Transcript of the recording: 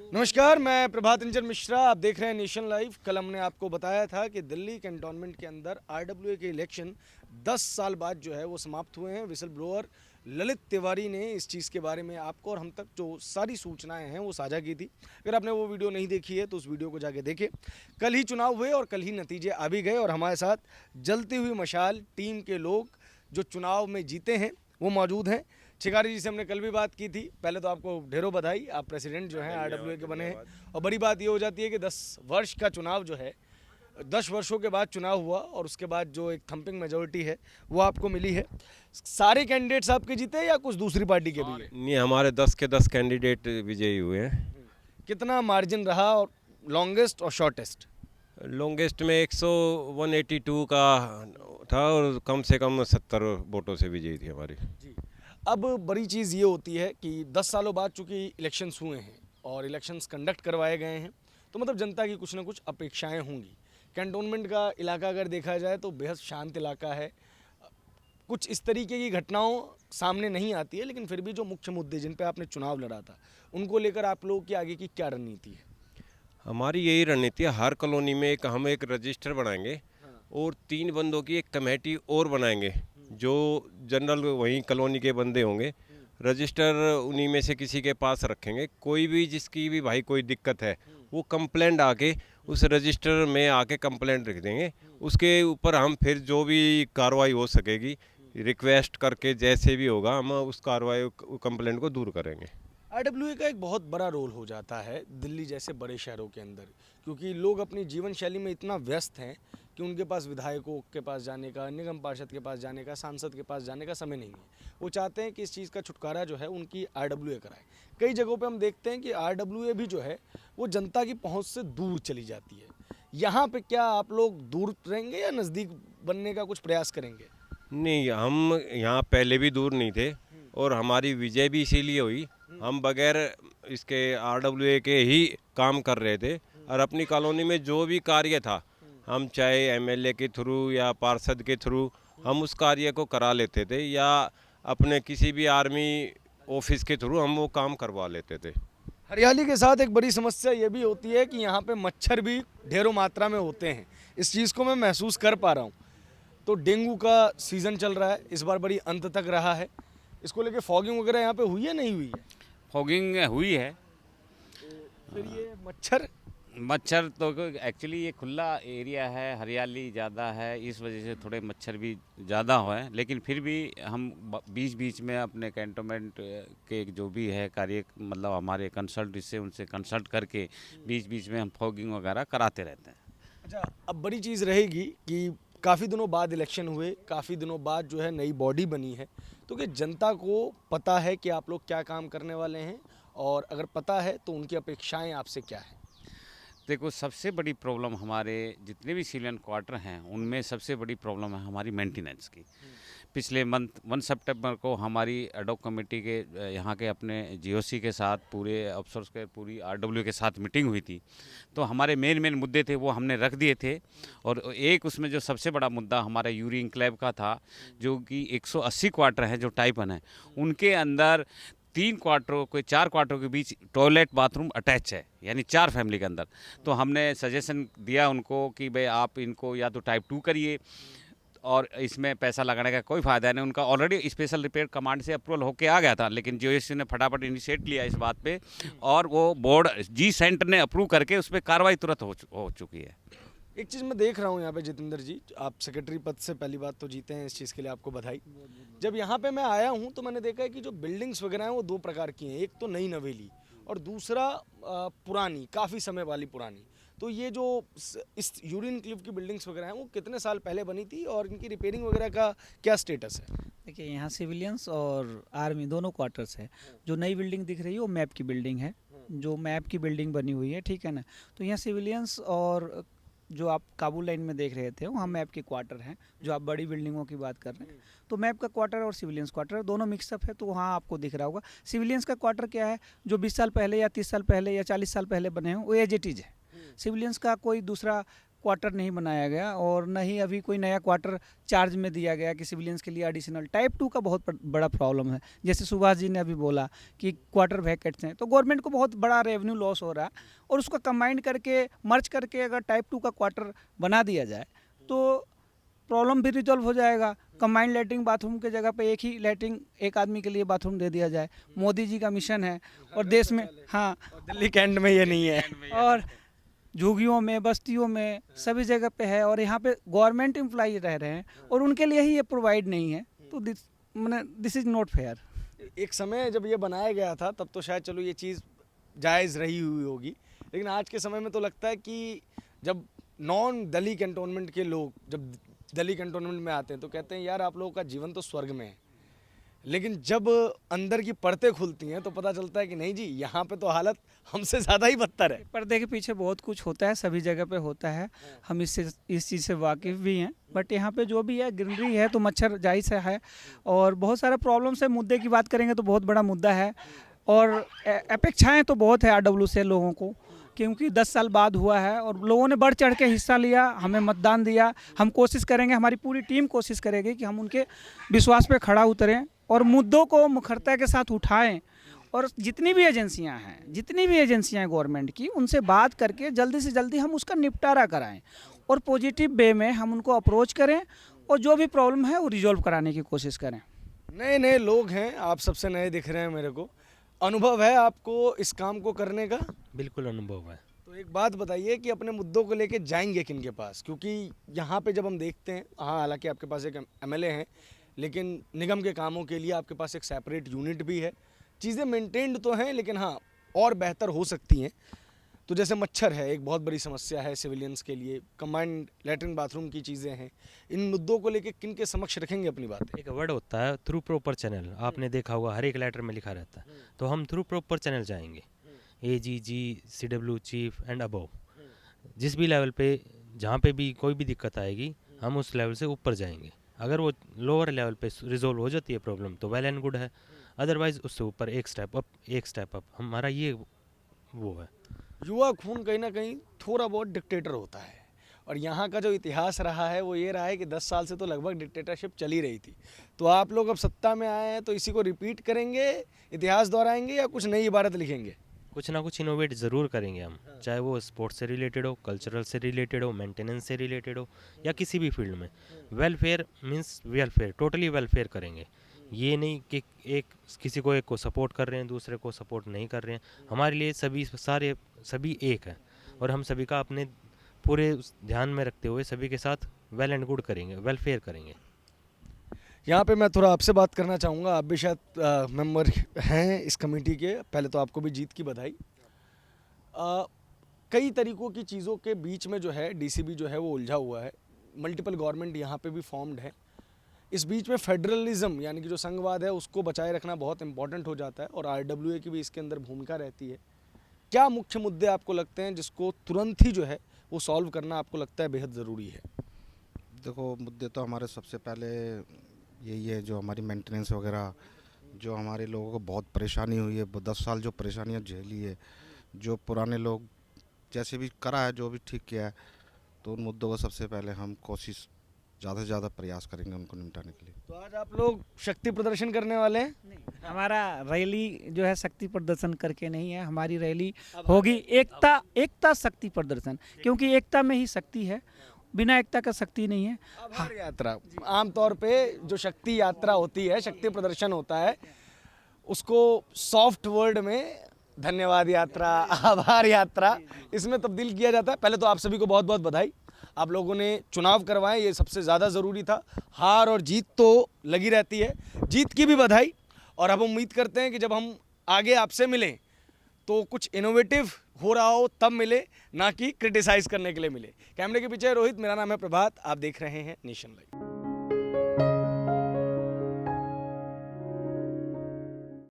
नमस्कार, मैं प्रभात रंजन मिश्रा। आप देख रहे हैं नेशन लाइव। कल हमने आपको बताया था कि दिल्ली कैंटोनमेंट के अंदर आरडब्ल्यूए के इलेक्शन 10 साल बाद जो है वो समाप्त हुए हैं। विसल ब्लोअर ललित तिवारी ने इस चीज़ के बारे में आपको और हम तक जो सारी सूचनाएं हैं वो साझा की थी। अगर आपने वो वीडियो नहीं देखी है तो उस वीडियो को जाके देखें। कल ही चुनाव हुए और कल ही नतीजे आ भी गए और हमारे साथ जलती हुई मशाल टीम के लोग जो चुनाव में जीते हैं वो मौजूद हैं। शिकारी जी से हमने कल भी बात की थी। पहले तो आपको ढेरों बधाई, आप प्रेसिडेंट जो हैं आरडब्ल्यूए के बने हैं। और बड़ी बात ये हो जाती है कि 10 वर्ष का चुनाव जो है 10 वर्षों के बाद चुनाव हुआ और उसके बाद जो एक थंपिंग मेजोरिटी है वो आपको मिली है। सारे कैंडिडेट्स आपके जीते या कुछ दूसरी पार्टी के भी हैं? नहीं, हमारे 10 के 10 कैंडिडेट विजयी हुए हैं। कितना मार्जिन रहा और लॉन्गेस्ट और शॉर्टेस्ट? लॉन्गेस्ट में 182 का था और कम से कम 70 वोटों से विजयी थी हमारी। जी। अब बड़ी चीज़ ये होती है कि 10 सालों बाद चूंकि इलेक्शंस हुए हैं और इलेक्शंस कंडक्ट करवाए गए हैं तो मतलब जनता की कुछ ना कुछ अपेक्षाएं होंगी। कैंटोनमेंट का इलाका अगर देखा जाए तो बेहद शांत इलाका है। कुछ इस तरीके की घटनाओं सामने नहीं आती है, लेकिन फिर भी जो मुख्य मुद्दे जिन पे आपने चुनाव लड़ा था उनको लेकर आप लोगों की आगे की क्या रणनीति है? हमारी यही रणनीति है, हर कॉलोनी में हम एक रजिस्टर बनाएंगे और 3 बंदों की एक कमेटी और बनाएंगे जो जनरल वहीं कॉलोनी के बंदे होंगे। रजिस्टर उन्हीं में से किसी के पास रखेंगे। कोई भी जिसकी भी भाई कोई दिक्कत है वो कंप्लेंट आके उस रजिस्टर में आके कंप्लेंट रख देंगे। उसके ऊपर हम फिर जो भी कार्रवाई हो सकेगी रिक्वेस्ट करके जैसे भी होगा हम उस कार्रवाई कंप्लेंट को दूर करेंगे। आरडब्ल्यूए का एक बहुत बड़ा रोल हो जाता है दिल्ली जैसे बड़े शहरों के अंदर, क्योंकि लोग अपनी जीवन शैली में इतना व्यस्त हैं कि उनके पास विधायकों के पास जाने का, निगम पार्षद के पास जाने का, सांसद के पास जाने का समय नहीं है। वो चाहते हैं कि इस चीज़ का छुटकारा जो है उनकी आरडब्ल्यूए कराए। कई जगहों पे हम देखते हैं कि आरडब्ल्यूए भी जो है वो जनता की पहुंच से दूर चली जाती है। यहाँ पे क्या आप लोग दूर रहेंगे या नज़दीक बनने का कुछ प्रयास करेंगे? नहीं, हम यहाँ पहले भी दूर नहीं थे और हमारी विजय भी इसीलिए हुई। हम बगैर इसके आरडब्ल्यूए के ही काम कर रहे थे और अपनी कॉलोनी में जो भी कार्य था हम चाहे एमएलए के थ्रू या पार्षद के थ्रू हम उस कार्य को करा लेते थे या अपने किसी भी आर्मी ऑफिस के थ्रू हम वो काम करवा लेते थे। हरियाली के साथ एक बड़ी समस्या ये भी होती है कि यहाँ पे मच्छर भी ढेरों मात्रा में होते हैं। इस चीज़ को मैं महसूस कर पा रहा हूँ। तो डेंगू का सीज़न चल रहा है, इस बार बड़ी अंत तक रहा है। इसको लेके फॉगिंग वगैरह यहाँ पे हुई है नहीं हुई है? फॉगिंग हुई है। फिर ये मच्छर मच्छर तो एक्चुअली ये खुला एरिया है, हरियाली ज़्यादा है, इस वजह से थोड़े मच्छर भी ज़्यादा हुए हैं। लेकिन फिर भी हम बीच बीच में अपने कैंटोनमेंट के जो भी है कार्य मतलब हमारे कंसल्ट इससे उनसे कंसल्ट करके बीच बीच में हम फॉगिंग वगैरह कराते रहते हैं। अच्छा, अब बड़ी चीज़ रहेगी कि काफ़ी दिनों बाद इलेक्शन हुए, काफ़ी दिनों बाद जो है नई बॉडी बनी है, तो कि जनता को पता है कि आप लोग क्या काम करने वाले हैं, और अगर पता है तो उनकी अपेक्षाएं आपसे क्या है? देखो, सबसे बड़ी प्रॉब्लम हमारे जितने भी सिविलियन क्वार्टर हैं उनमें सबसे बड़ी प्रॉब्लम है हमारी मेंटेनेंस की। पिछले मंथ 1 सितंबर को हमारी एडॉक कमेटी के यहाँ के अपने जीओसी के साथ पूरे अफसर्स के पूरी आरडब्ल्यू के साथ मीटिंग हुई थी। तो हमारे मेन मुद्दे थे वो हमने रख दिए थे और एक उसमें जो सबसे बड़ा मुद्दा हमारा यूरी इंक्लेव का था, जो कि 180 क्वार्टर हैं जो टाइप 1 है, उनके अंदर 3 क्वार्टरों के 4 क्वार्टरों के बीच टॉयलेट बाथरूम अटैच है, यानी 4 फैमिली के अंदर। तो हमने सजेशन दिया उनको कि भाई आप इनको या तो टाइप 2 करिए और इसमें पैसा लगाने का कोई फ़ायदा नहीं। उनका ऑलरेडी स्पेशल रिपेयर कमांड से अप्रूवल होके आ गया था, लेकिन जीओसी ने फटाफट इनिशिएट लिया इस बात पे और वो बोर्ड जी सेंटर ने अप्रूव करके उस पर कार्रवाई तुरंत हो चुकी है। एक चीज़ मैं देख रहा हूँ यहाँ पे जितेंद्र जी, आप सेक्रेटरी पद से पहली बात तो जीते हैं, इस चीज़ के लिए आपको बधाई। जब यहाँ पे मैं आया हूँ तो मैंने देखा है कि जो बिल्डिंग्स वगैरह हैं वो 2 प्रकार की हैं। एक तो नई नवेली और दूसरा पुरानी, काफ़ी समय वाली पुरानी। तो ये जो इस यूरिन क्लिफ की बिल्डिंग्स वगैरह हैं वो कितने साल पहले बनी थी और इनकी रिपेयरिंग वगैरह का क्या स्टेटस है? देखिए, यहाँ सिविलियंस और आर्मी दोनों क्वार्टर्स है। जो नई बिल्डिंग दिख रही है वो मैप की बिल्डिंग है, जो मैप की बिल्डिंग बनी हुई है, ठीक है ना। तो यहाँ सिविलियंस और जो आप काबुल लाइन में देख रहे थे वहाँ मैप के क्वार्टर हैं। जो आप बड़ी बिल्डिंगों की बात कर रहे हैं तो मैप का क्वार्टर और सिविलियंस क्वार्टर दोनों मिक्सअप है, तो वहाँ आपको दिख रहा होगा। सिविलियंस का क्वार्टर क्या है, जो 20 साल पहले या 30 साल पहले या 40 साल पहले बने हों वो एज इट इज़ है। सिविलियंस का कोई दूसरा क्वार्टर नहीं बनाया गया और न ही अभी कोई नया क्वार्टर चार्ज में दिया गया कि सिविलियंस के लिए एडिशनल। टाइप 2 का बहुत बड़ा प्रॉब्लम है, जैसे सुभाष जी ने अभी बोला कि क्वार्टर वैकेट्स हैं, तो गवर्नमेंट को बहुत बड़ा रेवेन्यू लॉस हो रहा है। और उसको कंबाइंड करके मर्ज करके अगर टाइप 2 का क्वार्टर बना दिया जाए तो प्रॉब्लम भी रिजॉल्व हो जाएगा। कंबाइंड लैट्रिन बाथरूम के जगह पे एक ही लैट्रिन एक आदमी के लिए बाथरूम दे दिया जाए। मोदी जी का मिशन है और देश में, हाँ, दिल्ली कैंट में ये नहीं है। और झुग्गियों में, बस्तियों में, सभी जगह पे है और यहाँ पे गवर्नमेंट एम्प्लॉई रह रहे हैं और उनके लिए ही ये प्रोवाइड नहीं है, तो दिस इज़ नॉट फेयर। एक समय जब ये बनाया गया था तब तो शायद चलो ये चीज़ जायज़ रही हुई होगी, लेकिन आज के समय में तो लगता है कि जब नॉन दिल्ली कैंटोनमेंट के लोग जब दिल्ली कैंटोनमेंट में आते हैं तो कहते हैं यार आप लोगों का जीवन तो स्वर्ग में है, लेकिन जब अंदर की परतें खुलती हैं तो पता चलता है कि नहीं जी, यहाँ पे तो हालत हमसे ज़्यादा ही बदतर है। पर्दे के पीछे बहुत कुछ होता है, सभी जगह पे होता है, हम इस चीज़ से वाकिफ़ भी हैं। बट यहाँ पे जो भी है ग्रीनरी है तो मच्छर जाहिर से है और बहुत सारे प्रॉब्लम्स है। मुद्दे की बात करेंगे तो बहुत बड़ा मुद्दा है और अपेक्षाएं तो बहुत है आरडब्ल्यू से लोगों को, क्योंकि 10 साल बाद हुआ है और लोगों ने बढ़ चढ़ के हिस्सा लिया, हमें मतदान दिया। हम कोशिश करेंगे, हमारी पूरी टीम कोशिश करेगी कि हम उनके विश्वास पे खड़ा उतरें और मुद्दों को मुखरता के साथ उठाएं और जितनी भी एजेंसियां हैं गवर्नमेंट की, उनसे बात करके जल्दी से जल्दी हम उसका निपटारा कराएं और पॉजिटिव वे में हम उनको अप्रोच करें और जो भी प्रॉब्लम है वो रिजॉल्व कराने की कोशिश करें। नए नए लोग हैं, आप सबसे नए दिख रहे हैं मेरे को। अनुभव है आपको इस काम को करने का? बिल्कुल अनुभव है। तो एक बात बताइए कि अपने मुद्दों को लेके जाएंगे किन के पास? क्योंकि यहाँ पे जब हम देखते हैं, हाँ हालांकि आपके पास एक एमएलए हैं, लेकिन निगम के कामों के लिए आपके पास एक सेपरेट यूनिट भी है। चीज़ें मेंटेन्ड तो हैं, लेकिन हाँ और बेहतर हो सकती हैं। तो जैसे मच्छर है, एक बहुत बड़ी समस्या है सिविलियंस के लिए, कंबाइंड लैट्रिन बाथरूम की चीज़ें हैं। इन मुद्दों को लेके किन के समक्ष रखेंगे अपनी बातें? एक वर्ड होता है थ्रू प्रॉपर चैनल, आपने देखा होगा हर एक लेटर में लिखा रहता है, तो हम थ्रू प्रॉपर चैनल जाएंगे। AGG, CW cheap and above, जिस भी लेवल पे जहाँ पे भी कोई भी दिक्कत आएगी हम उस लेवल से ऊपर जाएंगे। अगर वो लोअर लेवल पे रिजोल्व हो जाती है प्रॉब्लम तो वेल एंड गुड है, अदरवाइज उससे ऊपर एक स्टेप अप हमारा ये वो है। युवा खून कहीं ना कहीं थोड़ा बहुत डिक्टेटर होता है और यहाँ का जो इतिहास रहा है वो ये रहा है कि 10 साल से तो लगभग डिक्टेटरशिप चली रही थी। तो आप लोग अब सत्ता में आए हैं तो इसी को रिपीट करेंगे, इतिहास दोहराएंगे या कुछ नई इबारत लिखेंगे? कुछ ना कुछ इनोवेट ज़रूर करेंगे हम, चाहे वो स्पोर्ट्स से रिलेटेड हो, कल्चरल से रिलेटेड हो, मेंटेनेंस से रिलेटेड हो या किसी भी फील्ड में। Welfare means welfare, totally welfare करेंगे। ये नहीं कि किसी को एक को सपोर्ट कर रहे हैं दूसरे को सपोर्ट नहीं कर रहे हैं। हमारे लिए सभी एक हैं और हम सभी का अपने पूरे ध्यान में रखते हुए सभी के साथ वेल एंड गुड करेंगे, वेलफेयर करेंगे। यहाँ पे मैं थोड़ा आपसे बात करना चाहूँगा, आप भी शायद मेंबर हैं इस कमेटी के। पहले तो आपको भी जीत की बधाई। कई तरीक़ों की चीज़ों के बीच में जो है डीसीबी जो है वो उलझा हुआ है। मल्टीपल गवर्नमेंट यहाँ पे भी फॉर्म्ड है। इस बीच में फेडरलिज्म यानी कि जो संघवाद है उसको बचाए रखना बहुत इंपॉर्टेंट हो जाता है और आरडब्ल्यूए की भी इसके अंदर भूमिका रहती है। क्या मुख्य मुद्दे आपको लगते हैं जिसको तुरंत ही जो है वो सॉल्व करना आपको लगता है बेहद ज़रूरी है? देखो, मुद्दे तो हमारे सबसे पहले यही है, जो हमारी मेंटेनेंस वगैरह, जो हमारे लोगों को बहुत परेशानी हुई है, 10 साल जो परेशानियां झेली है, जो पुराने लोग जैसे भी करा है, जो भी ठीक किया है, तो उन मुद्दों को सबसे पहले हम कोशिश ज़्यादा से ज़्यादा प्रयास करेंगे उनको निपटाने के लिए। तो आज आप लोग शक्ति प्रदर्शन करने वाले हैं? नहीं, हमारा रैली जो है शक्ति प्रदर्शन करके नहीं है, हमारी रैली होगी एकता शक्ति प्रदर्शन, क्योंकि एकता में ही शक्ति है, बिना एकता का शक्ति नहीं है। आभार यात्रा, आमतौर पे जो शक्ति यात्रा होती है, शक्ति प्रदर्शन होता है, उसको सॉफ्ट वर्ड में धन्यवाद यात्रा, आभार यात्रा, इसमें तब्दील किया जाता है। पहले तो आप सभी को बहुत बहुत बधाई। आप लोगों ने चुनाव करवाए, ये सबसे ज़्यादा ज़रूरी था। हार और जीत तो लगी रहती है, जीत की भी बधाई। और अब उम्मीद करते हैं कि जब हम आगे आपसे मिलें तो कुछ इनोवेटिव हो रहा हो तब मिले, ना कि क्रिटिसाइज़ करने के लिए मिले। कैमरे के पीछे रोहित, मेरा नाम है प्रभात, आप देख रहे हैं नेशन लाइव।